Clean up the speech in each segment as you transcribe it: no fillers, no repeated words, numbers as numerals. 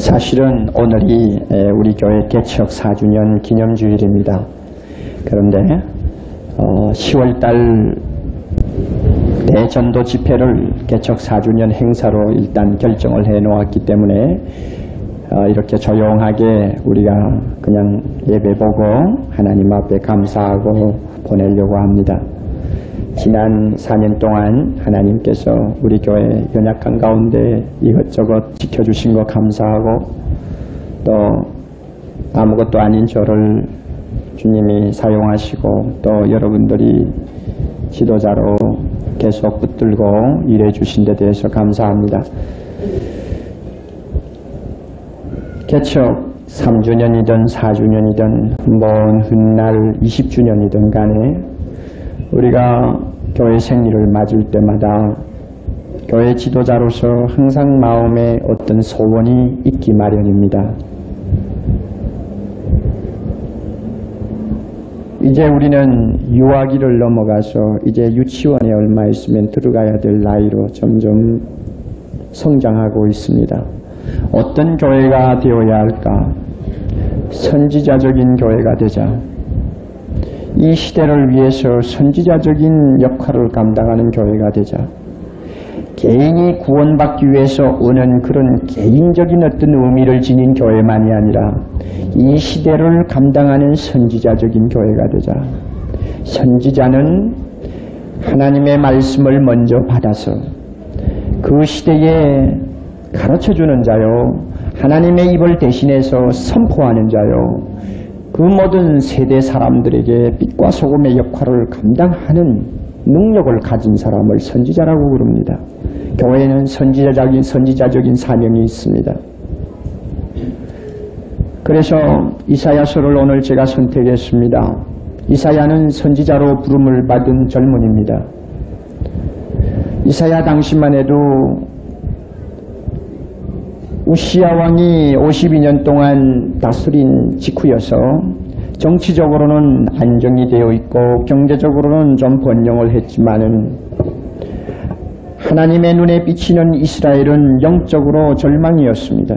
사실은 오늘이 우리 교회 개척 4주년 기념주일입니다. 그런데 10월달 대전도 집회를 개척 4주년 행사로 일단 결정을 해 놓았기 때문에 이렇게 조용하게 우리가 그냥 예배보고 하나님 앞에 감사하고 보내려고 합니다. 지난 4년 동안 하나님께서 우리 교회 연약한 가운데 이것저것 지켜주신 거 감사하고 또 아무것도 아닌 저를 주님이 사용하시고 또 여러분들이 지도자로 계속 붙들고 일해 주신 데 대해서 감사합니다. 개척 3주년이든 4주년이든 먼 훗날 20주년이든 간에 우리가 교회 생일을 맞을 때마다 교회 지도자로서 항상 마음에 어떤 소원이 있기 마련입니다. 이제 우리는 유아기를 넘어가서 이제 유치원에 얼마 있으면 들어가야 될 나이로 점점 성장하고 있습니다. 어떤 교회가 되어야 할까? 선지자적인 교회가 되자. 이 시대를 위해서 선지자적인 역할을 감당하는 교회가 되자. 개인이 구원받기 위해서 오는 그런 개인적인 어떤 의미를 지닌 교회만이 아니라 이 시대를 감당하는 선지자적인 교회가 되자. 선지자는 하나님의 말씀을 먼저 받아서 그 시대에 가르쳐주는 자요, 하나님의 입을 대신해서 선포하는 자요, 그 모든 세대 사람들에게 빛과 소금의 역할을 감당하는 능력을 가진 사람을 선지자라고 부릅니다. 교회는 선지자적인 사명이 있습니다. 그래서 이사야서를 오늘 제가 선택했습니다. 이사야는 선지자로 부름을 받은 젊은입니다. 이사야 당시만 해도 우시야 왕이 52년 동안 다스린 직후여서 정치적으로는 안정이 되어 있고 경제적으로는 좀 번영을 했지만은 하나님의 눈에 비치는 이스라엘은 영적으로 절망이었습니다.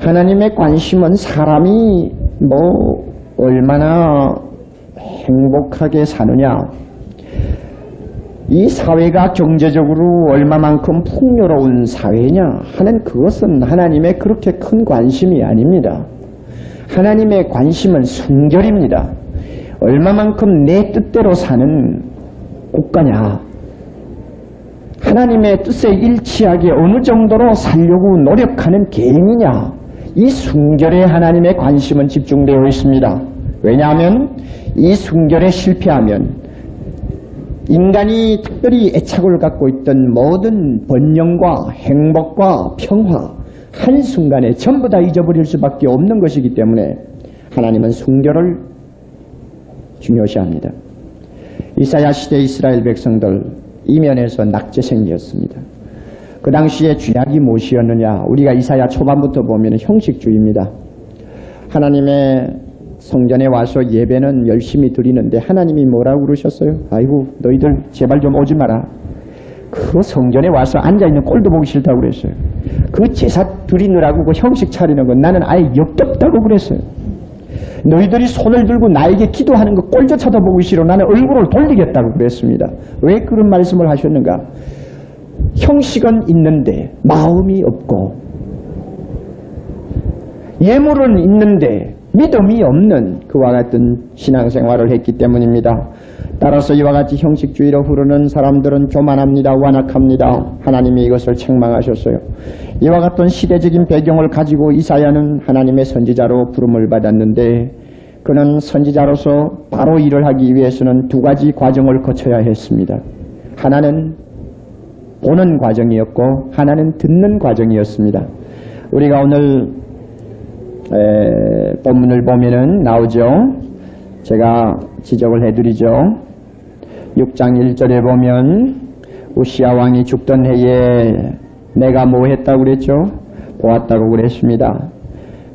하나님의 관심은 사람이 얼마나 행복하게 사느냐, 이 사회가 경제적으로 얼마만큼 풍요로운 사회냐 하는 그것은 하나님의 그렇게 큰 관심이 아닙니다. 하나님의 관심은 순결입니다. 얼마만큼 내 뜻대로 사는 국가냐, 하나님의 뜻에 일치하게 어느 정도로 살려고 노력하는 개인이냐, 이 순결에 하나님의 관심은 집중되어 있습니다. 왜냐하면 이 순결에 실패하면 인간이 특별히 애착을 갖고 있던 모든 번영과 행복과 평화 한순간에 전부 다 잊어버릴 수밖에 없는 것이기 때문에 하나님은 순결을 중요시합니다. 이사야 시대 이스라엘 백성들 이면에서 낙제생이었습니다. 그 당시에 죄악이 무엇이었느냐, 우리가 이사야 초반부터 보면 형식주의입니다. 하나님의 성전에 와서 예배는 열심히 드리는데 하나님이 뭐라고 그러셨어요? 아이고 너희들 제발 좀 오지 마라. 그 성전에 와서 앉아있는 꼴도 보기 싫다고 그랬어요. 그 제사 드리느라고 그 형식 차리는 건 나는 아예 역겹다고 그랬어요. 너희들이 손을 들고 나에게 기도하는 거 꼴도 쳐다보기 싫어. 나는 얼굴을 돌리겠다고 그랬습니다. 왜 그런 말씀을 하셨는가? 형식은 있는데 마음이 없고, 예물은 있는데 믿음이 없는 그와 같은 신앙생활을 했기 때문입니다. 따라서 이와 같이 형식주의로 흐르는 사람들은 교만합니다. 완악합니다. 하나님이 이것을 책망하셨어요. 이와 같은 시대적인 배경을 가지고 이사야는 하나님의 선지자로 부름을 받았는데 그는 선지자로서 바로 일을 하기 위해서는 두 가지 과정을 거쳐야 했습니다. 하나는 보는 과정이었고 하나는 듣는 과정이었습니다. 우리가 오늘 본문을 보면은 나오죠. 제가 지적을 해드리죠. 6장 1절에 보면 우시야 왕이 죽던 해에 내가 뭐 했다고 그랬죠? 보았다고 그랬습니다.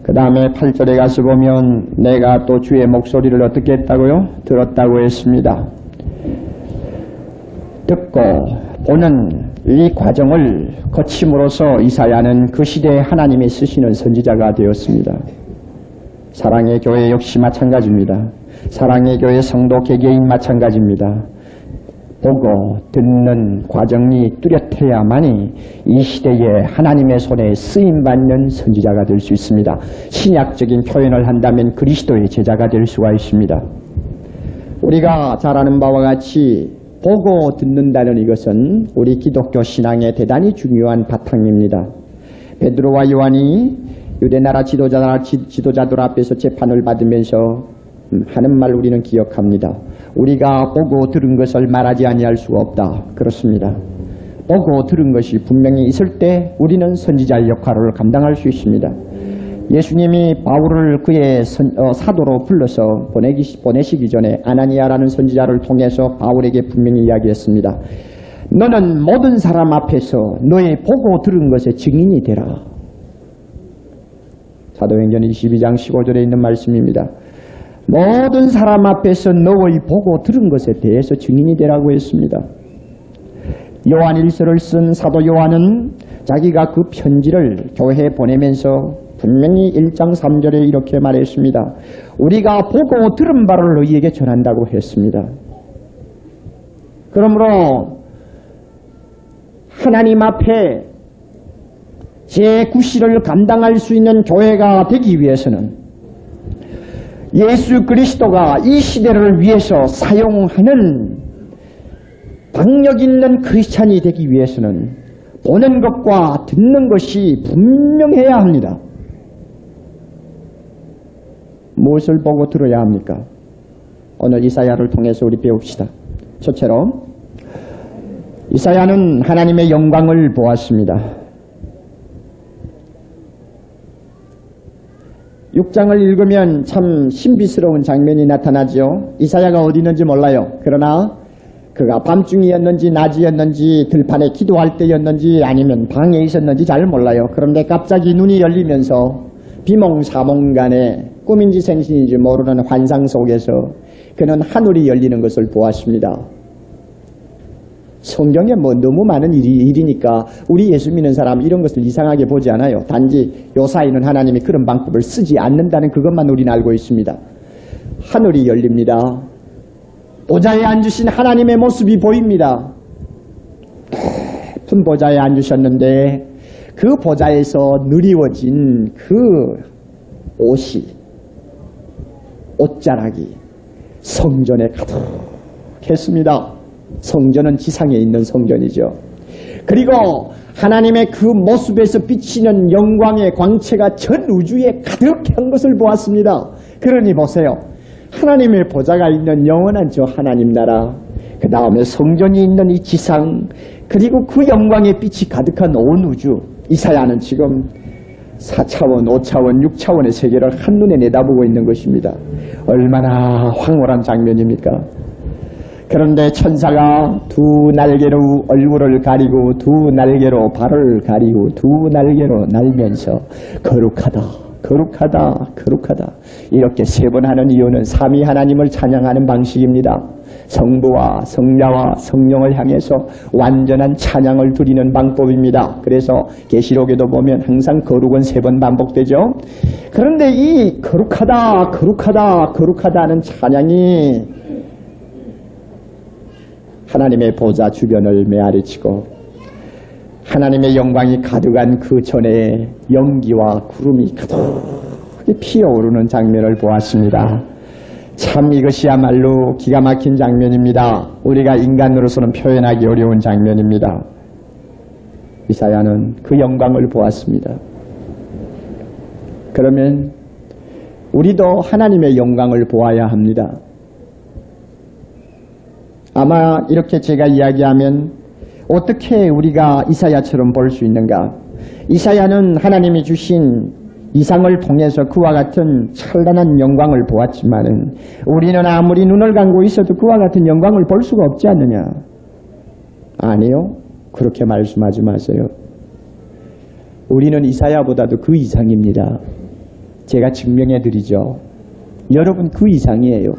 그 다음에 8절에 가서 보면 내가 또 주의 목소리를 어떻게 했다고요? 들었다고 했습니다. 듣고 보는 이 과정을 거침으로써 이사야는 그 시대에 하나님이 쓰시는 선지자가 되었습니다. 사랑의 교회 역시 마찬가지입니다. 사랑의 교회 성도 개개인 마찬가지입니다. 보고 듣는 과정이 뚜렷해야만이 이 시대에 하나님의 손에 쓰임받는 선지자가 될 수 있습니다. 신약적인 표현을 한다면 그리스도의 제자가 될 수가 있습니다. 우리가 잘 아는 바와 같이 보고 듣는다는 이것은 우리 기독교 신앙의 대단히 중요한 바탕입니다. 베드로와 요한이 유대나라 지도자들 앞에서 재판을 받으면서 하는 말 우리는 기억합니다. 우리가 보고 들은 것을 말하지 아니할 수가 없다. 그렇습니다. 보고 들은 것이 분명히 있을 때 우리는 선지자의 역할을 감당할 수 있습니다. 예수님이 바울을 그의 사도로 불러서 보내시기 전에 아나니아라는 선지자를 통해서 바울에게 분명히 이야기했습니다. 너는 모든 사람 앞에서 너의 보고 들은 것의 증인이 되라. 사도행전 22장 15절에 있는 말씀입니다. 모든 사람 앞에서 너의 보고 들은 것에 대해서 증인이 되라고 했습니다. 요한일서를 쓴 사도 요한은 자기가 그 편지를 교회에 보내면서 분명히 1장 3절에 이렇게 말했습니다. 우리가 보고 들은 바를 너희에게 전한다고 했습니다. 그러므로 하나님 앞에 제9시를 감당할 수 있는 교회가 되기 위해서는 예수 그리스도가 이 시대를 위해서 사용하는 박력 있는 크리스찬이 되기 위해서는 보는 것과 듣는 것이 분명해야 합니다. 무엇을 보고 들어야 합니까? 오늘 이사야를 통해서 우리 배웁시다. 첫째로 이사야는 하나님의 영광을 보았습니다. 6장을 읽으면 참 신비스러운 장면이 나타나죠. 이사야가 어디 있는지 몰라요. 그러나 그가 밤중이었는지 낮이었는지 들판에 기도할 때였는지 아니면 방에 있었는지 잘 몰라요. 그런데 갑자기 눈이 열리면서 비몽사몽간에 꿈인지 생신인지 모르는 환상 속에서 그는 하늘이 열리는 것을 보았습니다. 성경에 뭐 너무 많은 일이니까 우리 예수 믿는 사람 이런 것을 이상하게 보지 않아요. 단지 요사이는 하나님이 그런 방법을 쓰지 않는다는 그것만 우리는 알고 있습니다. 하늘이 열립니다. 보좌에 앉으신 하나님의 모습이 보입니다. 높은 보좌에 앉으셨는데 그 보좌에서 느리워진 그 옷자락이 성전에 가득했습니다. 성전은 지상에 있는 성전이죠. 그리고 하나님의 그 모습에서 비치는 영광의 광채가 전 우주에 가득한 것을 보았습니다. 그러니 보세요. 하나님의 보좌가 있는 영원한 저 하나님 나라, 그 다음에 성전이 있는 이 지상, 그리고 그 영광의 빛이 가득한 온 우주. 이사야는 지금 4차원, 5차원, 6차원의 세계를 한눈에 내다보고 있는 것입니다. 얼마나 황홀한 장면입니까? 그런데 천사가 두 날개로 얼굴을 가리고 두 날개로 발을 가리고 두 날개로 날면서 거룩하다, 거룩하다, 거룩하다 이렇게 세 번 하는 이유는 삼위 하나님을 찬양하는 방식입니다. 성부와 성자와 성령을 향해서 완전한 찬양을 드리는 방법입니다. 그래서 계시록에도 보면 항상 거룩은 세 번 반복되죠. 그런데 이 거룩하다, 거룩하다, 거룩하다는 찬양이 하나님의 보좌 주변을 메아리치고 하나님의 영광이 가득한 그 전에 연기와 구름이 가득히 피어오르는 장면을 보았습니다. 참 이것이야말로 기가 막힌 장면입니다. 우리가 인간으로서는 표현하기 어려운 장면입니다. 이사야는 그 영광을 보았습니다. 그러면 우리도 하나님의 영광을 보아야 합니다. 아마 이렇게 제가 이야기하면 어떻게 우리가 이사야처럼 볼 수 있는가? 이사야는 하나님이 주신 이상을 통해서 그와 같은 찬란한 영광을 보았지만은 우리는 아무리 눈을 감고 있어도 그와 같은 영광을 볼 수가 없지 않느냐? 아니요. 그렇게 말씀하지 마세요. 우리는 이사야보다도 그 이상입니다. 제가 증명해 드리죠. 여러분 그 이상이에요.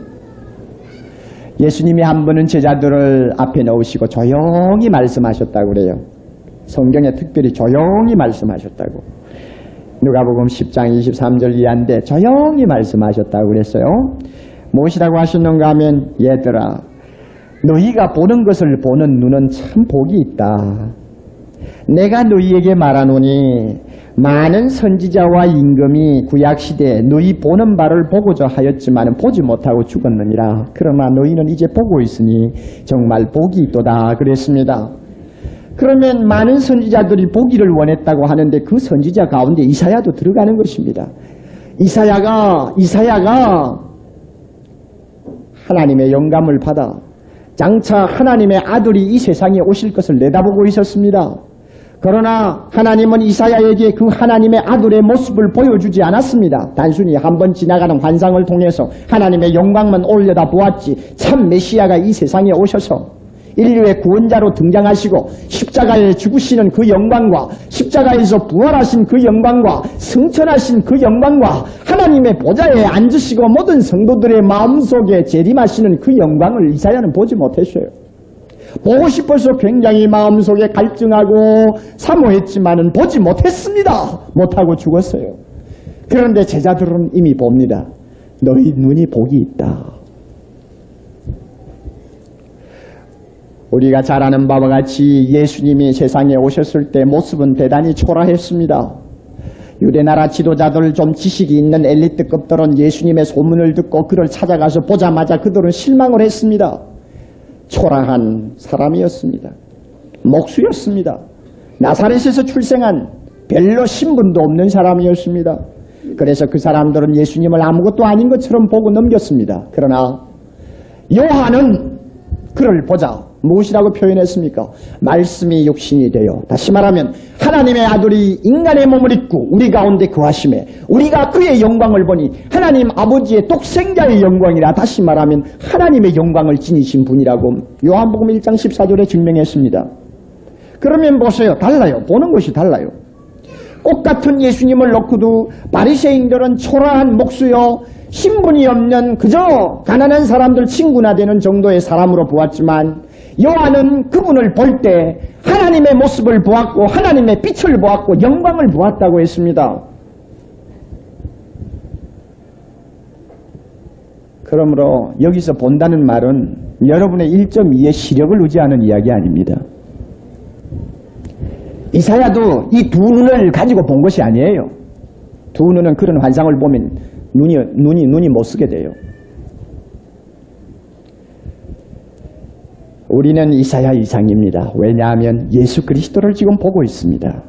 예수님이 한 번은 제자들을 앞에 넣으시고 조용히 말씀하셨다고 그래요. 성경에 특별히 조용히 말씀하셨다고. 누가복음 10장 23절 이하인데 조용히 말씀하셨다고 그랬어요. 무엇이라고 하셨는가 하면 얘들아 너희가 보는 것을 보는 눈은 참 복이 있다. 내가 너희에게 말하노니 많은 선지자와 임금이 구약시대에 너희 보는 바를 보고자 하였지만 보지 못하고 죽었느니라. 그러나 너희는 이제 보고 있으니 정말 복이 있도다 그랬습니다. 그러면 많은 선지자들이 보기를 원했다고 하는데 그 선지자 가운데 이사야도 들어가는 것입니다. 이사야가 하나님의 영감을 받아 장차 하나님의 아들이 이 세상에 오실 것을 내다보고 있었습니다. 그러나 하나님은 이사야에게 그 하나님의 아들의 모습을 보여주지 않았습니다. 단순히 한번 지나가는 환상을 통해서 하나님의 영광만 올려다 보았지 참 메시아가 이 세상에 오셔서 인류의 구원자로 등장하시고 십자가에 죽으시는 그 영광과 십자가에서 부활하신 그 영광과 승천하신 그 영광과 하나님의 보좌에 앉으시고 모든 성도들의 마음속에 재림하시는 그 영광을 이사야는 보지 못했어요. 보고 싶어서 굉장히 마음속에 갈증하고 사모했지만은 보지 못했습니다. 못하고 죽었어요. 그런데 제자들은 이미 봅니다. 너희 눈이 복이 있다. 우리가 잘 아는 바와 같이 예수님이 세상에 오셨을 때 모습은 대단히 초라했습니다. 유대나라 지도자들 좀 지식이 있는 엘리트급들은 예수님의 소문을 듣고 그를 찾아가서 보자마자 그들은 실망을 했습니다. 초라한 사람이었습니다. 목수였습니다. 나사렛에서 출생한 별로 신분도 없는 사람이었습니다. 그래서 그 사람들은 예수님을 아무것도 아닌 것처럼 보고 넘겼습니다. 그러나 요한은 그를 보자 무엇이라고 표현했습니까? 말씀이 육신이 되어, 다시 말하면 하나님의 아들이 인간의 몸을 입고 우리 가운데 거하심에 우리가 그의 영광을 보니 하나님 아버지의 독생자의 영광이라, 다시 말하면 하나님의 영광을 지니신 분이라고 요한복음 1장 14절에 증명했습니다. 그러면 보세요. 달라요. 보는 것이 달라요. 꽃같은 예수님을 놓고도 바리새인들은 초라한 목수요 신분이 없는 그저 가난한 사람들 친구나 되는 정도의 사람으로 보았지만, 요한은 그분을 볼 때 하나님의 모습을 보았고 하나님의 빛을 보았고 영광을 보았다고 했습니다. 그러므로 여기서 본다는 말은 여러분의 1.2의 시력을 의지하는 이야기 아닙니다. 이사야도 이 두 눈을 가지고 본 것이 아니에요. 두 눈은 그런 환상을 보면 눈이 못 쓰게 돼요. 우리는 이사야 이상입니다. 왜냐하면 예수 그리스도를 지금 보고 있습니다.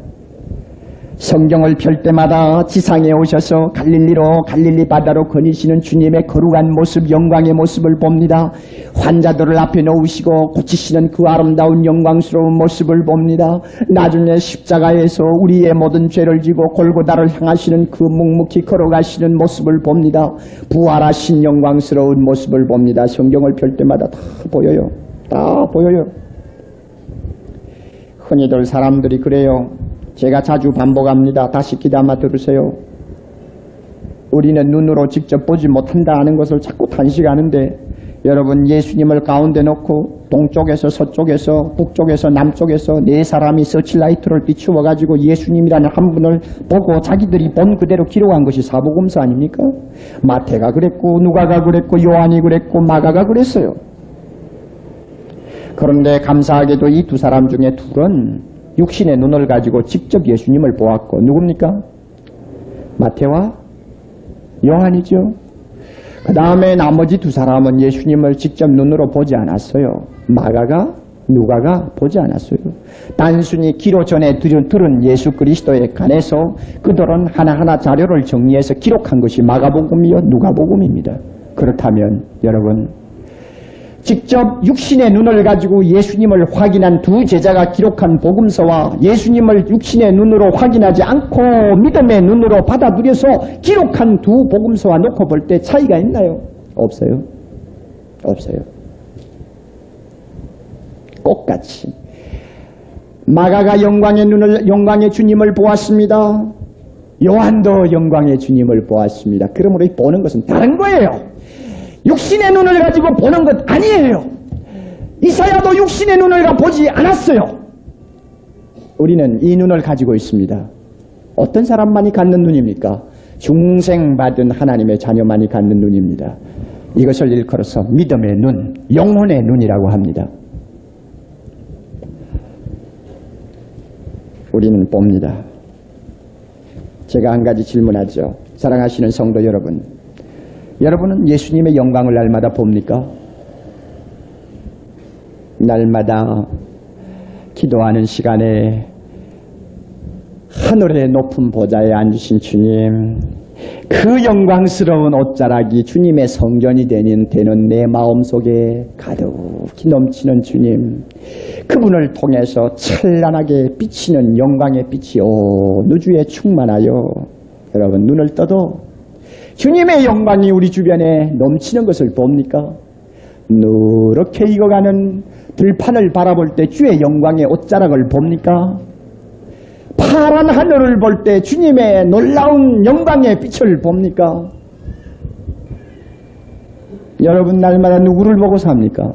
성경을 펼 때마다 지상에 오셔서 갈릴리 바다로 거니시는 주님의 거룩한 모습, 영광의 모습을 봅니다. 환자들을 앞에 놓으시고 고치시는 그 아름다운 영광스러운 모습을 봅니다. 나중에 십자가에서 우리의 모든 죄를 지고 골고다를 향하시는 그 묵묵히 걸어가시는 모습을 봅니다. 부활하신 영광스러운 모습을 봅니다. 성경을 펼 때마다 다 보여요. 다 보여요. 흔히들 사람들이 그래요. 제가 자주 반복합니다. 다시 귀담아 들으세요. 우리는 눈으로 직접 보지 못한다는 것을 자꾸 단식하는데, 여러분 예수님을 가운데 놓고 동쪽에서 서쪽에서 북쪽에서 남쪽에서 네 사람이 서치라이트를 비추어 가지고 예수님이라는 한 분을 보고 자기들이 본 그대로 기록한 것이 사복음서 아닙니까? 마태가 그랬고 누가가 그랬고 요한이 그랬고 마가가 그랬어요. 그런데 감사하게도 이 두 사람 중에 둘은 육신의 눈을 가지고 직접 예수님을 보았고, 누굽니까? 마태와 요한이죠. 그 다음에 나머지 두 사람은 예수님을 직접 눈으로 보지 않았어요. 마가가 누가가 보지 않았어요. 단순히 기로 전에 들은 예수 그리스도에 관해서 그들은 하나하나 자료를 정리해서 기록한 것이 마가복음이요 누가복음입니다. 그렇다면 여러분, 직접 육신의 눈을 가지고 예수님을 확인한 두 제자가 기록한 복음서와 예수님을 육신의 눈으로 확인하지 않고 믿음의 눈으로 받아들여서 기록한 두 복음서와 놓고 볼 때 차이가 있나요? 없어요. 없어요. 똑같이 마가가 영광의 주님을 보았습니다. 요한도 영광의 주님을 보았습니다. 그러므로 이 보는 것은 다른 거예요. 육신의 눈을 가지고 보는 것 아니에요. 이사야도 육신의 눈을 보지 않았어요. 우리는 이 눈을 가지고 있습니다. 어떤 사람만이 갖는 눈입니까? 중생받은 하나님의 자녀만이 갖는 눈입니다. 이것을 일컬어서 믿음의 눈, 영혼의 눈이라고 합니다. 우리는 봅니다. 제가 한 가지 질문하죠. 사랑하시는 성도 여러분, 여러분은 예수님의 영광을 날마다 봅니까? 날마다 기도하는 시간에 하늘의 높은 보좌에 앉으신 주님, 그 영광스러운 옷자락이 주님의 성전이 되는 내 마음속에 가득히 넘치는 주님, 그분을 통해서 찬란하게 비치는 영광의 빛이 온 우주에 충만하여 여러분 눈을 떠도 주님의 영광이 우리 주변에 넘치는 것을 봅니까? 누렇게 익어가는 들판을 바라볼 때 주의 영광의 옷자락을 봅니까? 파란 하늘을 볼 때 주님의 놀라운 영광의 빛을 봅니까? 여러분 날마다 누구를 보고 삽니까?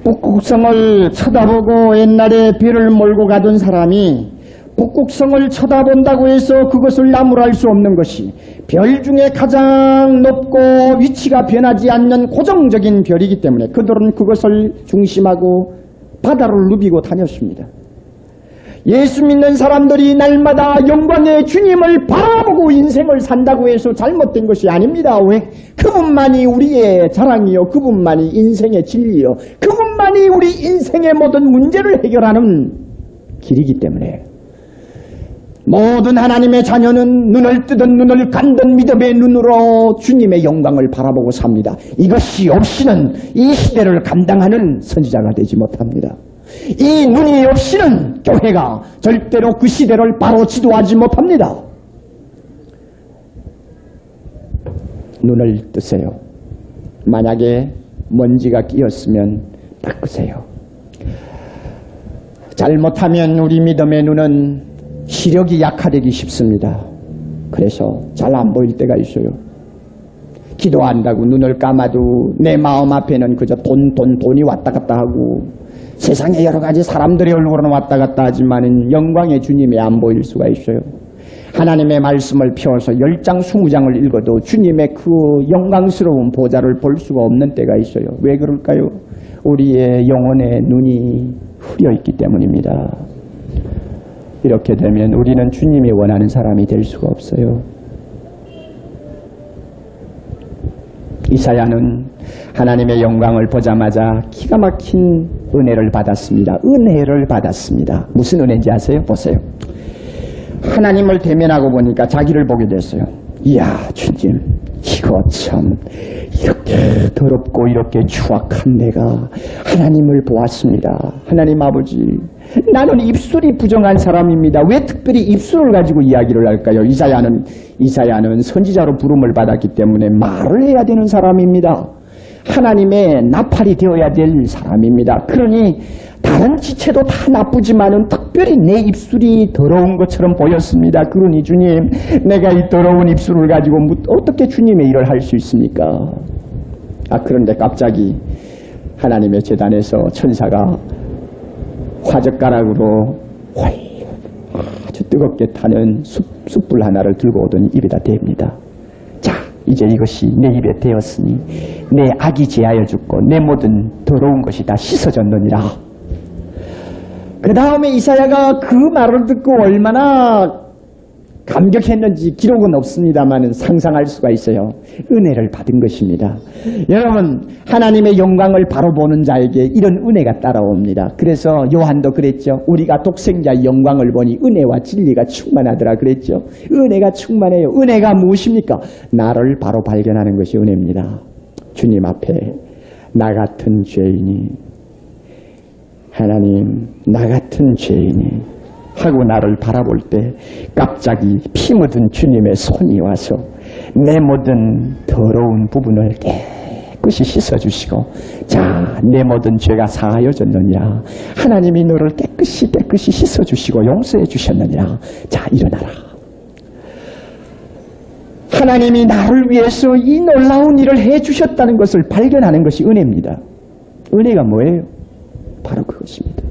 북극성을 쳐다보고 옛날에 배를 몰고 가던 사람이 북극성을 쳐다본다고 해서 그것을 나무랄 수 없는 것이 별 중에 가장 높고 위치가 변하지 않는 고정적인 별이기 때문에 그들은 그것을 중심하고 바다를 누비고 다녔습니다. 예수 믿는 사람들이 날마다 영광의 주님을 바라보고 인생을 산다고 해서 잘못된 것이 아닙니다. 왜? 그분만이 우리의 자랑이요, 그분만이 인생의 진리요, 그분만이 우리 인생의 모든 문제를 해결하는 길이기 때문에 모든 하나님의 자녀는 눈을 뜨든 눈을 감든 믿음의 눈으로 주님의 영광을 바라보고 삽니다. 이것이 없이는 이 시대를 감당하는 선지자가 되지 못합니다. 이 눈이 없이는 교회가 절대로 그 시대를 바로 지도하지 못합니다. 눈을 뜨세요. 만약에 먼지가 끼었으면 닦으세요. 잘못하면 우리 믿음의 눈은 시력이 약화되기 쉽습니다. 그래서 잘 안 보일 때가 있어요. 기도한다고 눈을 감아도 내 마음 앞에는 그저 돈이 왔다 갔다 하고 세상에 여러 가지 사람들의 얼굴은 왔다 갔다 하지만 영광의 주님이 안 보일 수가 있어요. 하나님의 말씀을 펴서 10장 20장을 읽어도 주님의 그 영광스러운 보좌를 볼 수가 없는 때가 있어요. 왜 그럴까요? 우리의 영혼의 눈이 흐려 있기 때문입니다. 이렇게 되면 우리는 주님이 원하는 사람이 될 수가 없어요. 이사야는 하나님의 영광을 보자마자 기가 막힌 은혜를 받았습니다. 은혜를 받았습니다. 무슨 은혜인지 아세요? 보세요. 하나님을 대면하고 보니까 자기를 보게 됐어요. 이야, 주님, 이거 참 이렇게 더럽고 이렇게 추악한 내가 하나님을 보았습니다. 하나님 아버지, 나는 입술이 부정한 사람입니다. 왜 특별히 입술을 가지고 이야기를 할까요? 이사야는 선지자로 부름을 받았기 때문에 말을 해야 되는 사람입니다. 하나님의 나팔이 되어야 될 사람입니다. 그러니 다른 지체도 다 나쁘지만은 특별히 내 입술이 더러운 것처럼 보였습니다. 그러니 주님, 내가 이 더러운 입술을 가지고 어떻게 주님의 일을 할 수 있습니까? 그런데 갑자기 하나님의 제단에서 천사가 화젓가락으로 아주 뜨겁게 타는 숯불 하나를 들고 오더니 입에다 댑니다. 자, 이제 이것이 내 입에 대었으니 내 악이 제하여 죽고 내 모든 더러운 것이 다 씻어졌느니라. 그 다음에 이사야가 그 말을 듣고 얼마나 감격했는지 기록은 없습니다만 상상할 수가 있어요. 은혜를 받은 것입니다. 여러분, 하나님의 영광을 바로 보는 자에게 이런 은혜가 따라옵니다. 그래서 요한도 그랬죠. 우리가 독생자의 영광을 보니 은혜와 진리가 충만하더라 그랬죠. 은혜가 충만해요. 은혜가 무엇입니까? 나를 바로 발견하는 것이 은혜입니다. 주님 앞에 나 같은 죄인이, 하나님, 나 같은 죄인이 하고 나를 바라볼 때 갑자기 피 묻은 주님의 손이 와서 내 모든 더러운 부분을 깨끗이 씻어주시고, 자, 내 모든 죄가 사하여졌느니라. 하나님이 너를 깨끗이 씻어주시고 용서해 주셨느니라. 자, 일어나라. 하나님이 나를 위해서 이 놀라운 일을 해주셨다는 것을 발견하는 것이 은혜입니다. 은혜가 뭐예요? 바로 그것입니다.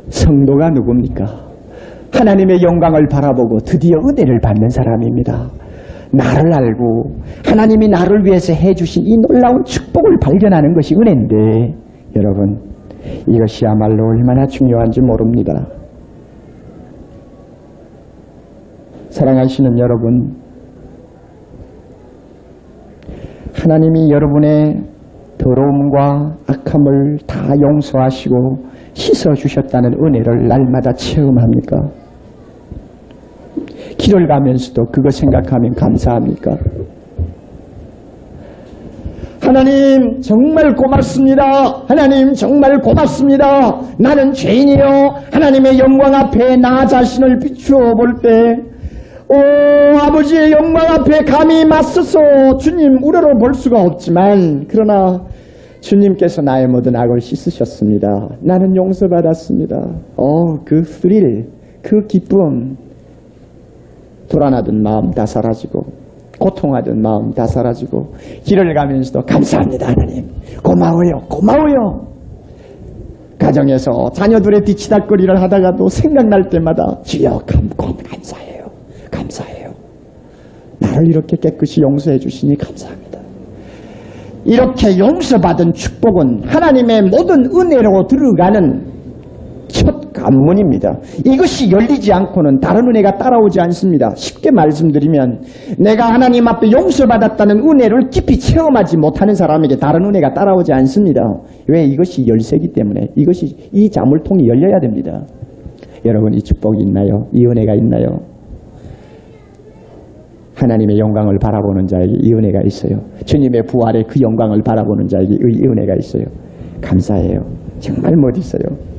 성도가 누굽니까? 하나님의 영광을 바라보고 드디어 은혜를 받는 사람입니다. 나를 알고 하나님이 나를 위해서 해주신 이 놀라운 축복을 발견하는 것이 은혜인데, 여러분, 이것이야말로 얼마나 중요한지 모릅니다. 사랑하시는 여러분, 하나님이 여러분의 더러움과 악함을 다 용서하시고 씻어주셨다는 은혜를 날마다 체험합니까? 길을 가면서도 그거 생각하면 감사합니까? 하나님 정말 고맙습니다. 하나님 정말 고맙습니다. 나는 죄인이요. 하나님의 영광 앞에 나 자신을 비추어 볼 때, 아버지의 영광 앞에 감히 맞서서 주님 우러러 볼 수가 없지만, 그러나 주님께서 나의 모든 악을 씻으셨습니다. 나는 용서받았습니다. 그 스릴, 그 기쁨, 불안하던 마음 다 사라지고 고통하던 마음 다 사라지고 길을 가면서도 감사합니다. 하나님 고마워요. 고마워요. 가정에서 자녀들의 뒤치다거리를 하다가도 생각날 때마다 주여 감사해요. 감사해요. 나를 이렇게 깨끗이 용서해 주시니 감사합니다. 이렇게 용서받은 축복은 하나님의 모든 은혜로 들어가는 첫 관문입니다. 이것이 열리지 않고는 다른 은혜가 따라오지 않습니다. 쉽게 말씀드리면, 내가 하나님 앞에 용서받았다는 은혜를 깊이 체험하지 못하는 사람에게 다른 은혜가 따라오지 않습니다. 왜? 이것이 열쇠이기 때문에. 이 자물통이 열려야 됩니다. 여러분, 이 축복이 있나요? 이 은혜가 있나요? 하나님의 영광을 바라보는 자에게 이 은혜가 있어요. 주님의 부활의 그 영광을 바라보는 자에게 이 은혜가 있어요. 감사해요. 정말 멋있어요.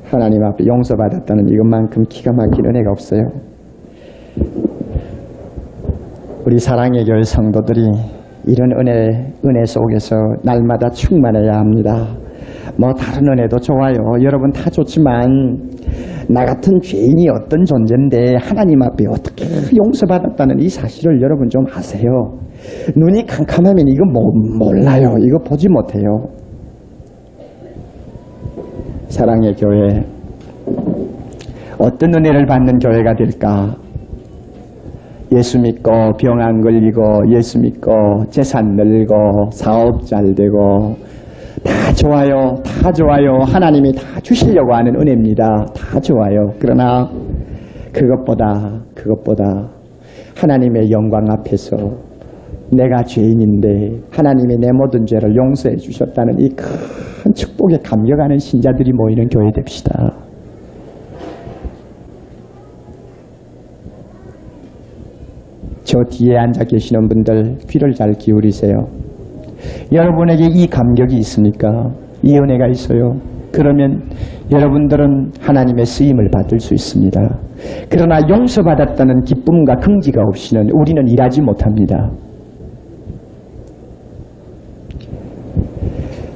하나님 앞에 용서받았다는 이것만큼 기가 막힌 은혜가 없어요. 우리 사랑의 교회 성도들이 이런 은혜 속에서 날마다 충만해야 합니다. 다른 은혜도 좋아요. 여러분 다 좋지만, 나 같은 죄인이 어떤 존재인데 하나님 앞에 어떻게 용서받았다는 이 사실을 여러분 좀 아세요. 눈이 캄캄하면 이거 몰라요. 이거 보지 못해요. 사랑의 교회, 어떤 은혜를 받는 교회가 될까? 예수 믿고 병 안 걸리고, 예수 믿고 재산 늘고 사업 잘 되고, 다 좋아요. 다 좋아요. 하나님이 다 주시려고 하는 은혜입니다. 다 좋아요. 그러나 그것보다 하나님의 영광 앞에서 내가 죄인인데 하나님이 내 모든 죄를 용서해 주셨다는 이 큰 축복에 감격하는 신자들이 모이는 교회 됩시다. 저 뒤에 앉아 계시는 분들 귀를 잘 기울이세요. 여러분에게 이 감격이 있습니까? 이 은혜가 있어요. 그러면 여러분들은 하나님의 쓰임을 받을 수 있습니다. 그러나 용서받았다는 기쁨과 긍지가 없이는 우리는 일하지 못합니다.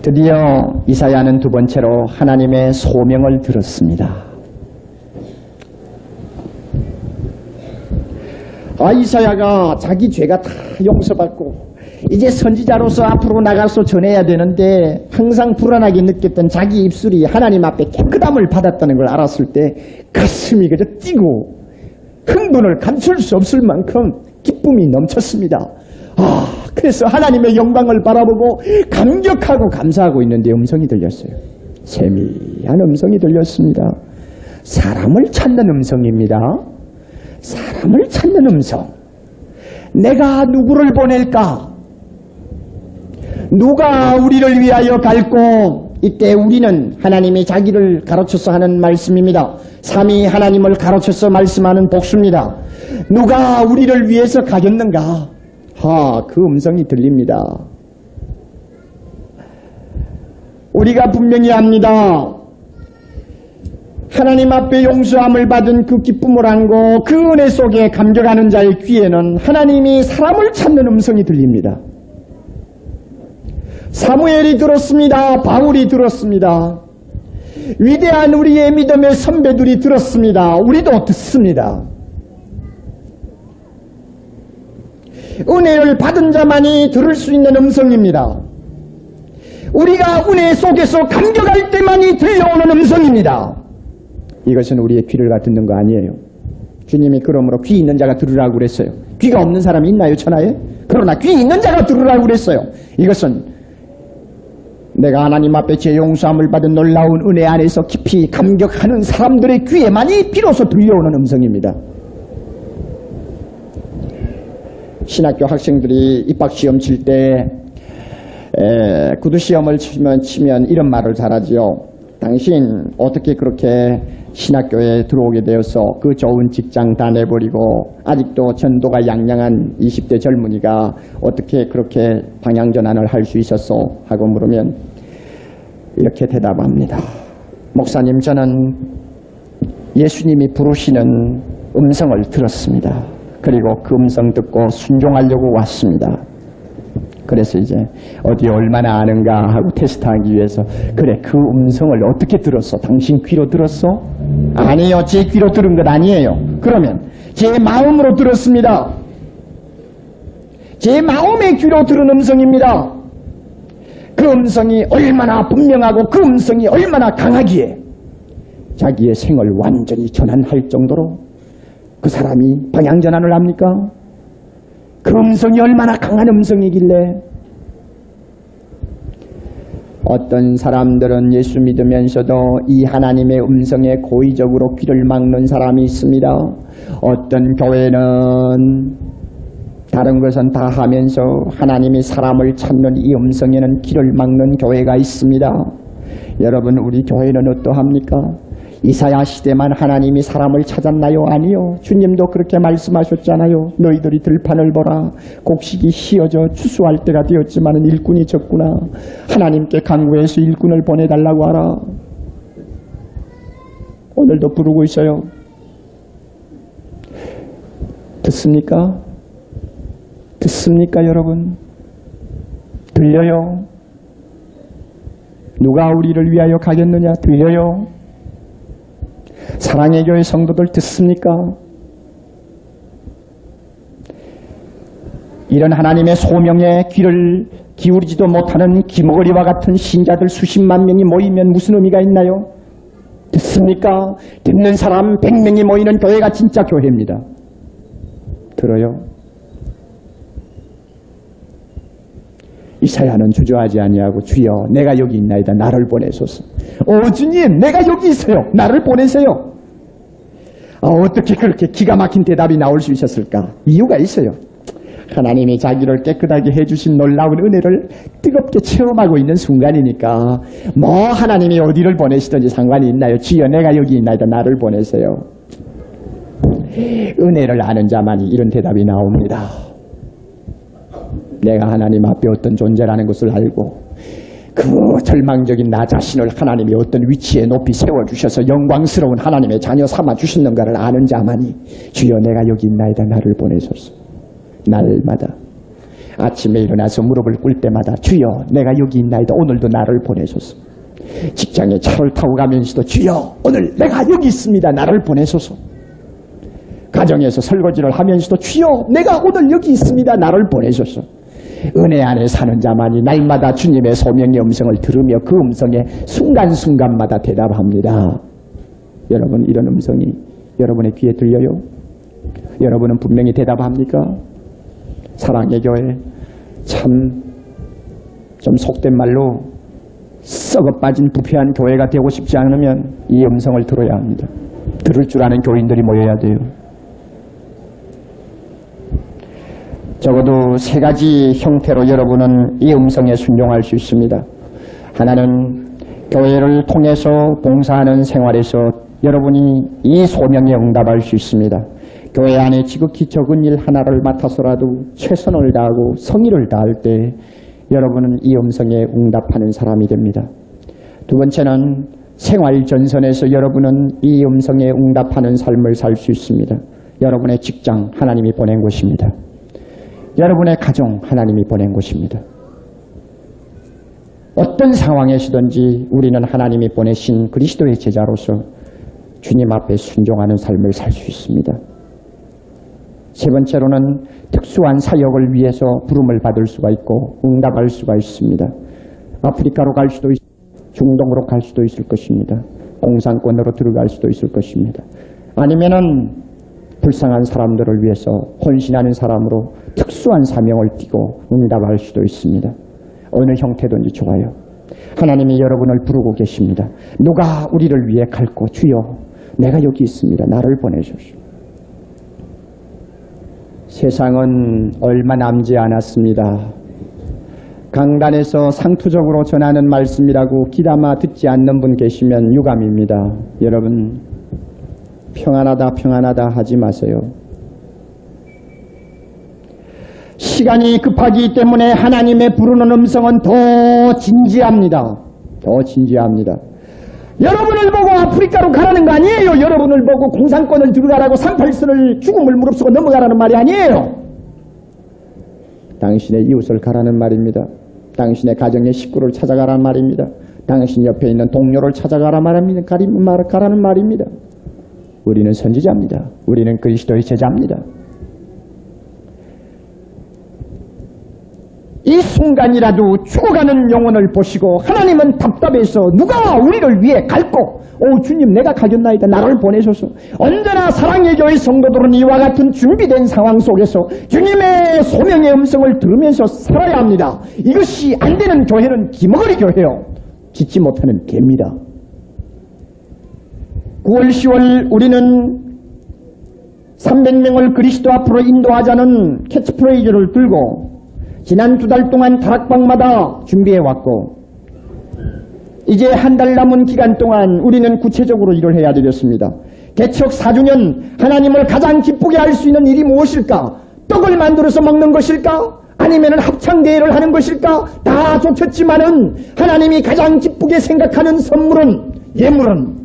드디어 이사야는 두 번째로 하나님의 소명을 들었습니다. 이사야가 자기 죄가 다 용서받고 이제 선지자로서 앞으로 나가서 전해야 되는데 항상 불안하게 느꼈던 자기 입술이 하나님 앞에 깨끗함을 받았다는 걸 알았을 때 가슴이 그저 뛰고 흥분을 감출 수 없을 만큼 기쁨이 넘쳤습니다. 그래서 하나님의 영광을 바라보고 감격하고 감사하고 있는데 음성이 들렸어요. 세미한 음성이 들렸습니다. 사람을 찾는 음성입니다. 사람을 찾는 음성. 내가 누구를 보낼까? 누가 우리를 위하여 갈고? 이때 우리는 하나님이 자기를 가르쳐서 하는 말씀입니다. 삼위 하나님을 가르쳐서 말씀하는 복수입니다. 누가 우리를 위해서 가겠는가? 그 음성이 들립니다. 우리가 분명히 압니다. 하나님 앞에 용서함을 받은 그 기쁨을 안고 그 은혜 속에 감격하는 자의 귀에는 하나님이 사람을 찾는 음성이 들립니다. 사무엘이 들었습니다. 바울이 들었습니다. 위대한 우리의 믿음의 선배들이 들었습니다. 우리도 듣습니다. 은혜를 받은 자만이 들을 수 있는 음성입니다. 우리가 은혜 속에서 감격할 때만이 들려오는 음성입니다. 이것은 우리의 귀를 듣는 거 아니에요. 주님이 그러므로 귀 있는 자가 들으라고 그랬어요. 귀가 없는 사람이 있나요, 천하에? 그러나 귀 있는 자가 들으라고 그랬어요. 이것은 내가 하나님 앞에 죄 용서함을 받은 놀라운 은혜 안에서 깊이 감격하는 사람들의 귀에만이 비로소 들려오는 음성입니다. 신학교 학생들이 입학시험 칠 때 구두시험을 치면 이런 말을 잘하지요. 당신 어떻게 그렇게 신학교에 들어오게 되어서 그 좋은 직장 다 내버리고 아직도 전도가 양양한 20대 젊은이가 어떻게 그렇게 방향전환을 할 수 있었어? 하고 물으면 이렇게 대답합니다. 목사님, 저는 예수님이 부르시는 음성을 들었습니다. 그리고 그 음성 듣고 순종하려고 왔습니다. 그래서 이제 어디 얼마나 아는가 하고 테스트하기 위해서 그래, 그 음성을 어떻게 들었어? 당신 귀로 들었어? 아니요, 제 귀로 들은 것 아니에요. 그러면 제 마음으로 들었습니다. 제 마음의 귀로 들은 음성입니다. 그 음성이 얼마나 분명하고 그 음성이 얼마나 강하기에 자기의 생을 완전히 전환할 정도로 그 사람이 방향전환을 합니까? 그 음성이 얼마나 강한 음성이길래 어떤 사람들은 예수 믿으면서도 이 하나님의 음성에 고의적으로 귀를 막는 사람이 있습니다. 어떤 교회는 다른 것은 다 하면서 하나님이 사람을 찾는 이 음성에는 귀를 막는 교회가 있습니다. 여러분, 우리 교회는 어떠합니까? 이사야 시대만 하나님이 사람을 찾았나요? 아니요. 주님도 그렇게 말씀하셨잖아요. 너희들이 들판을 보라. 곡식이 휘어져 추수할 때가 되었지만 일꾼이 적구나. 하나님께 간구해서 일꾼을 보내달라고 하라. 오늘도 부르고 있어요. 듣습니까? 듣습니까, 여러분? 들려요? 누가 우리를 위하여 가겠느냐? 들려요? 사랑의 교회 성도들 듣습니까? 이런 하나님의 소명에 귀를 기울이지도 못하는 기머거리와 같은 신자들 수십만 명이 모이면 무슨 의미가 있나요? 듣습니까? 듣는 사람 100명이 모이는 교회가 진짜 교회입니다. 들어요? 이사야는 주저하지 아니하고 주여 내가 여기 있나이다 나를 보내소서. 주님 내가 여기 있어요. 나를 보내세요. 어떻게 그렇게 기가 막힌 대답이 나올 수 있었을까? 이유가 있어요. 하나님이 자기를 깨끗하게 해주신 놀라운 은혜를 뜨겁게 체험하고 있는 순간이니까 뭐 하나님이 어디를 보내시든지 상관이 있나요? 주여 내가 여기 있나이다 나를 보내세요. 은혜를 아는 자만이 이런 대답이 나옵니다. 내가 하나님 앞에 어떤 존재라는 것을 알고 그 절망적인 나 자신을 하나님이 어떤 위치에 높이 세워주셔서 영광스러운 하나님의 자녀 삼아주셨는가를 아는 자만이 주여 내가 여기 있나이다 나를 보내소서. 날마다 아침에 일어나서 무릎을 꿇을 때마다 주여 내가 여기 있나이다 오늘도 나를 보내소서. 직장에 차를 타고 가면서도 주여 오늘 내가 여기 있습니다 나를 보내소서. 가정에서 설거지를 하면서도 주여 내가 오늘 여기 있습니다 나를 보내소서. 은혜 안에 사는 자만이 날마다 주님의 소명의 음성을 들으며 그 음성에 순간순간마다 대답합니다. 여러분 이런 음성이 여러분의 귀에 들려요? 여러분은 분명히 대답합니까? 사랑의 교회 참 좀 속된 말로 썩어 빠진 부패한 교회가 되고 싶지 않으면 이 음성을 들어야 합니다. 들을 줄 아는 교인들이 모여야 돼요. 적어도 세 가지 형태로 여러분은 이 음성에 순종할 수 있습니다. 하나는 교회를 통해서 봉사하는 생활에서 여러분이 이 소명에 응답할 수 있습니다. 교회 안에 지극히 적은 일 하나를 맡아서라도 최선을 다하고 성의를 다할 때 여러분은 이 음성에 응답하는 사람이 됩니다. 두 번째는 생활 전선에서 여러분은 이 음성에 응답하는 삶을 살 수 있습니다. 여러분의 직장 하나님이 보낸 곳입니다. 여러분의 가정 하나님이 보낸 곳입니다. 어떤 상황에서든지 우리는 하나님이 보내신 그리스도의 제자로서 주님 앞에 순종하는 삶을 살 수 있습니다. 세 번째로는 특수한 사역을 위해서 부름을 받을 수가 있고 응답할 수가 있습니다. 아프리카로 갈 수도 있고 중동으로 갈 수도 있을 것입니다. 공산권으로 들어갈 수도 있을 것입니다. 아니면은 불쌍한 사람들을 위해서 헌신하는 사람으로 특수한 사명을 띠고 응답할 수도 있습니다. 어느 형태든지 좋아요. 하나님이 여러분을 부르고 계십니다. 누가 우리를 위해 갈고 주여 내가 여기 있습니다. 나를 보내소서. 세상은 얼마 남지 않았습니다. 강단에서 상투적으로 전하는 말씀이라고 귀담아 듣지 않는 분 계시면 유감입니다. 여러분 평안하다 평안하다 하지 마세요. 시간이 급하기 때문에 하나님의 부르는 음성은 더 진지합니다. 더 진지합니다. 여러분을 보고 아프리카로 가라는 거 아니에요. 여러분을 보고 공산권을 들어가라고 38선을 죽음을 무릅쓰고 넘어가라는 말이 아니에요. 당신의 이웃을 가라는 말입니다. 당신의 가정의 식구를 찾아가라는 말입니다. 당신 옆에 있는 동료를 찾아가라는 가라는 말입니다. 우리는 선지자입니다. 우리는 그리스도의 제자입니다. 이 순간이라도 죽어가는 영혼을 보시고 하나님은 답답해서 누가 우리를 위해 갈고 주님 내가 가겠나이다 나를 보내소서. 언제나 사랑의 교회 성도들은 이와 같은 준비된 상황 속에서 주님의 소명의 음성을 들으면서 살아야 합니다. 이것이 안 되는 교회는 기머거리 교회요. 짓지 못하는 개입니다. 9월 10월 우리는 300명을 그리스도 앞으로 인도하자는 캐치프레이즈를 들고 지난 2달 동안 다락방마다 준비해왔고 이제 한 달 남은 기간 동안 우리는 구체적으로 일을 해야 되겠습니다. 개척 4주년 하나님을 가장 기쁘게 할 수 있는 일이 무엇일까? 떡을 만들어서 먹는 것일까? 아니면 합창대회를 하는 것일까? 다 좋겠지만은 하나님이 가장 기쁘게 생각하는 선물은 예물은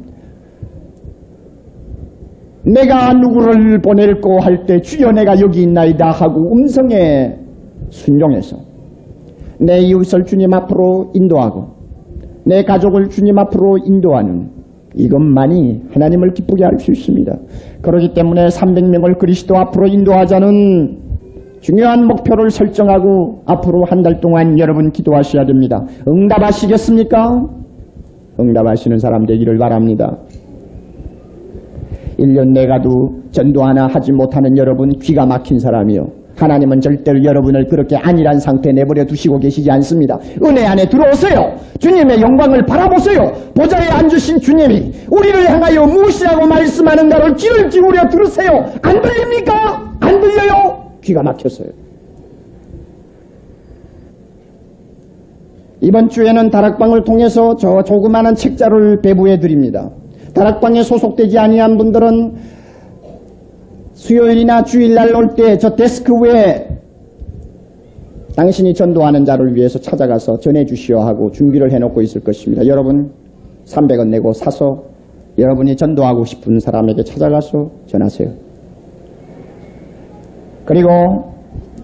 내가 누구를 보낼고 할 때 주여 내가 여기 있나이다 하고 음성에 순종해서 내 이웃을 주님 앞으로 인도하고 내 가족을 주님 앞으로 인도하는 이것만이 하나님을 기쁘게 할 수 있습니다. 그렇기 때문에 300명을 그리스도 앞으로 인도하자는 중요한 목표를 설정하고 앞으로 한 달 동안 여러분 기도하셔야 됩니다. 응답하시겠습니까? 응답하시는 사람 되기를 바랍니다. 1년 내가도 전도 하나 하지 못하는 여러분 귀가 막힌 사람이요. 하나님은 절대로 여러분을 그렇게 안일한 상태에 내버려 두시고 계시지 않습니다. 은혜 안에 들어오세요. 주님의 영광을 바라보세요. 보좌에 앉으신 주님이 우리를 향하여 무엇이라고 말씀하는가를 귀를 기울여 들으세요. 안 들립니까? 안 들려요? 귀가 막혔어요. 이번 주에는 다락방을 통해서 저 조그마한 책자를 배부해 드립니다. 다락방에 소속되지 아니한 분들은 수요일이나 주일날 올 때 저 데스크 위에 당신이 전도하는 자를 위해서 찾아가서 전해주시오 하고 준비를 해놓고 있을 것입니다. 여러분 300원 내고 사서 여러분이 전도하고 싶은 사람에게 찾아가서 전하세요. 그리고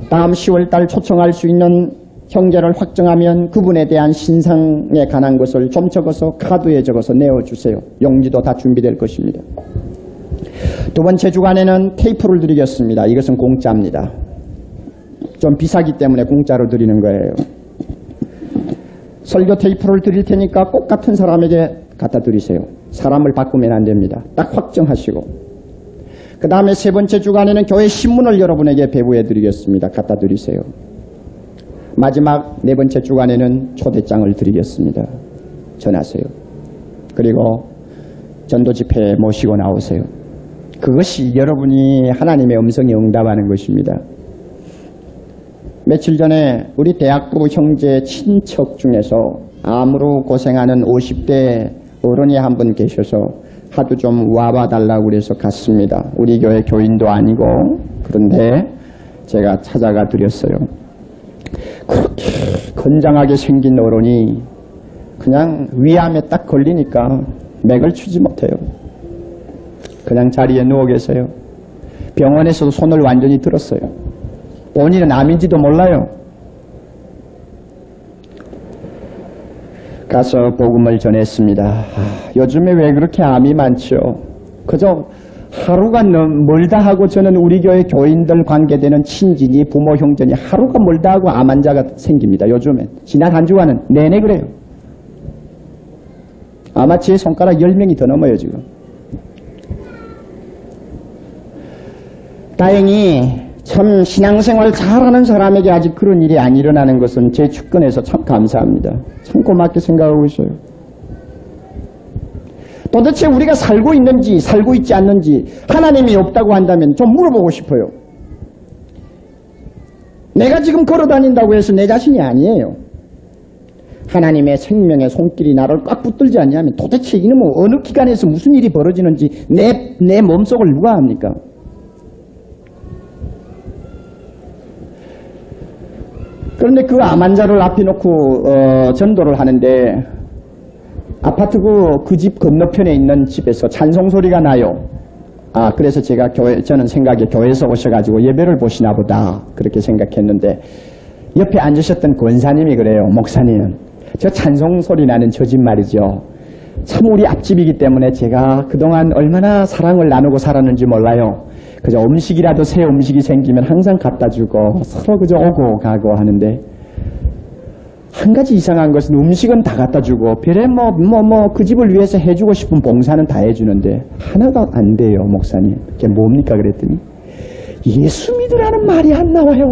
다음 10월달 초청할 수 있는 형제를 확정하면 그분에 대한 신상에 관한 것을 좀 적어서 카드에 적어서 내어주세요. 용지도 다 준비될 것입니다. 두 번째 주간에는 테이프를 드리겠습니다. 이것은 공짜입니다. 좀 비싸기 때문에 공짜로 드리는 거예요. 설교 테이프를 드릴 테니까 꼭 같은 사람에게 갖다 드리세요. 사람을 바꾸면 안 됩니다. 딱 확정하시고. 그 다음에 세 번째 주간에는 교회 신문을 여러분에게 배부해 드리겠습니다. 갖다 드리세요. 마지막 네 번째 주간에는 초대장을 드리겠습니다. 전하세요. 그리고 전도 집회에 모시고 나오세요. 그것이 여러분이 하나님의 음성에 응답하는 것입니다. 며칠 전에 우리 대학부 형제 친척 중에서 암으로 고생하는 50대 어른이 한 분 계셔서 하도 좀 와봐달라고 그래서 갔습니다. 우리 교회 교인도 아니고 그런데 제가 찾아가 드렸어요. 그렇게 건장하게 생긴 어른이 그냥 위암에 딱 걸리니까 맥을 추지 못해요. 그냥 자리에 누워 계세요. 병원에서도 손을 완전히 들었어요. 본인은 암인지도 몰라요. 가서 복음을 전했습니다. 요즘에 왜 그렇게 암이 많죠? 그저 하루가 멀다 하고 저는 우리 교회 교인들 관계되는 친지니 부모 형제니 하루가 멀다 하고 암 환자가 생깁니다. 요즘엔. 지난 한 주간은 내내 그래요. 아마 제 손가락 10명이 더 넘어요 지금. 다행히 참 신앙생활 잘하는 사람에게 아직 그런 일이 안 일어나는 것은 제 주권에서 참 감사합니다. 참 고맙게 생각하고 있어요. 도대체 우리가 살고 있는지 살고 있지 않는지 하나님이 없다고 한다면 좀 물어보고 싶어요. 내가 지금 걸어다닌다고 해서 내 자신이 아니에요. 하나님의 생명의 손길이 나를 꽉 붙들지 않냐면 도대체 이놈은 어느 기간에서 무슨 일이 벌어지는지 내 몸속을 누가 압니까? 그런데 그 암 환자를 앞에 놓고 전도를 하는데 아파트 그 집 건너편에 있는 집에서 찬송 소리가 나요. 아, 그래서 제가 저는 생각에 교회에서 오셔가지고 예배를 보시나 보다 그렇게 생각했는데 옆에 앉으셨던 권사님이 그래요. 목사님, 저 찬송 소리 나는 저 집 말이죠. 참 우리 앞집이기 때문에 제가 그동안 얼마나 사랑을 나누고 살았는지 몰라요. 그저 음식이라도 새 음식이 생기면 항상 갖다 주고 서로 그저 오고 가고 하는데 한 가지 이상한 것은 음식은 다 갖다 주고 별에 그 집을 위해서 해주고 싶은 봉사는 다 해주는데 하나가 안 돼요. 목사님. 그게 뭡니까 그랬더니 예수 믿으라는 말이 안 나와요.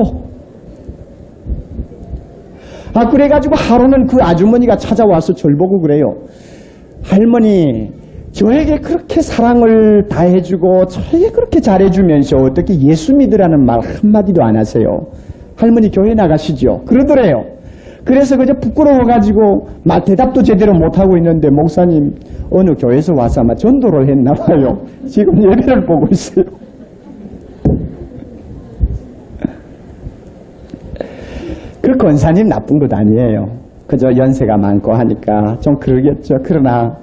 아, 그래가지고 하루는 그 아주머니가 찾아와서 절 보고 그래요. 할머니, 저에게 그렇게 사랑을 다 해주고 저에게 그렇게 잘해주면서 어떻게 예수 믿으라는 말 한마디도 안 하세요? 할머니 교회 나가시죠? 그러더래요. 그래서 그저 부끄러워가지고 대답도 제대로 못하고 있는데 목사님 어느 교회에서 와서 아마 전도를 했나 봐요. 지금 예배를 보고 있어요. 그 권사님 나쁜 것 아니에요. 그저 연세가 많고 하니까 좀 그러겠죠. 그러나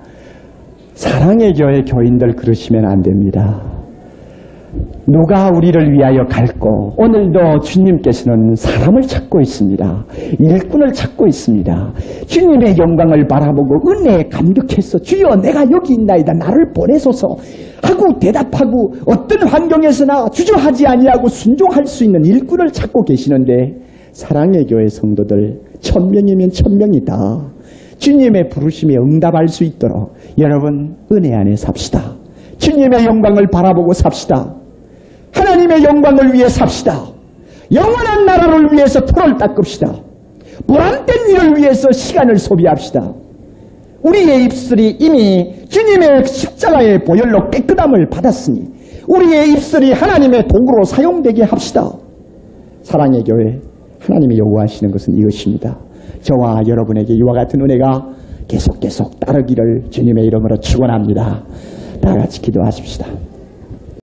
사랑의 교회 교인들 그러시면 안 됩니다. 누가 우리를 위하여 갈고 오늘도 주님께서는 사람을 찾고 있습니다. 일꾼을 찾고 있습니다. 주님의 영광을 바라보고 은혜에 감격해서 주여 내가 여기 있나이다 나를 보내소서 하고 대답하고 어떤 환경에서나 주저하지 아니하고 순종할 수 있는 일꾼을 찾고 계시는데 사랑의 교회 성도들 1000명이면 1000명이다. 주님의 부르심에 응답할 수 있도록 여러분 은혜 안에 삽시다. 주님의 영광을 바라보고 삽시다. 하나님의 영광을 위해 삽시다. 영원한 나라를 위해서 토를 닦읍시다. 보람된 일을 위해서 시간을 소비합시다. 우리의 입술이 이미 주님의 십자가의 보혈로 깨끗함을 받았으니 우리의 입술이 하나님의 도구로 사용되게 합시다. 사랑의 교회, 하나님이 요구하시는 것은 이것입니다. 저와 여러분에게 이와 같은 은혜가 계속 따르기를 주님의 이름으로 축원합니다. 다 같이 기도하십시다.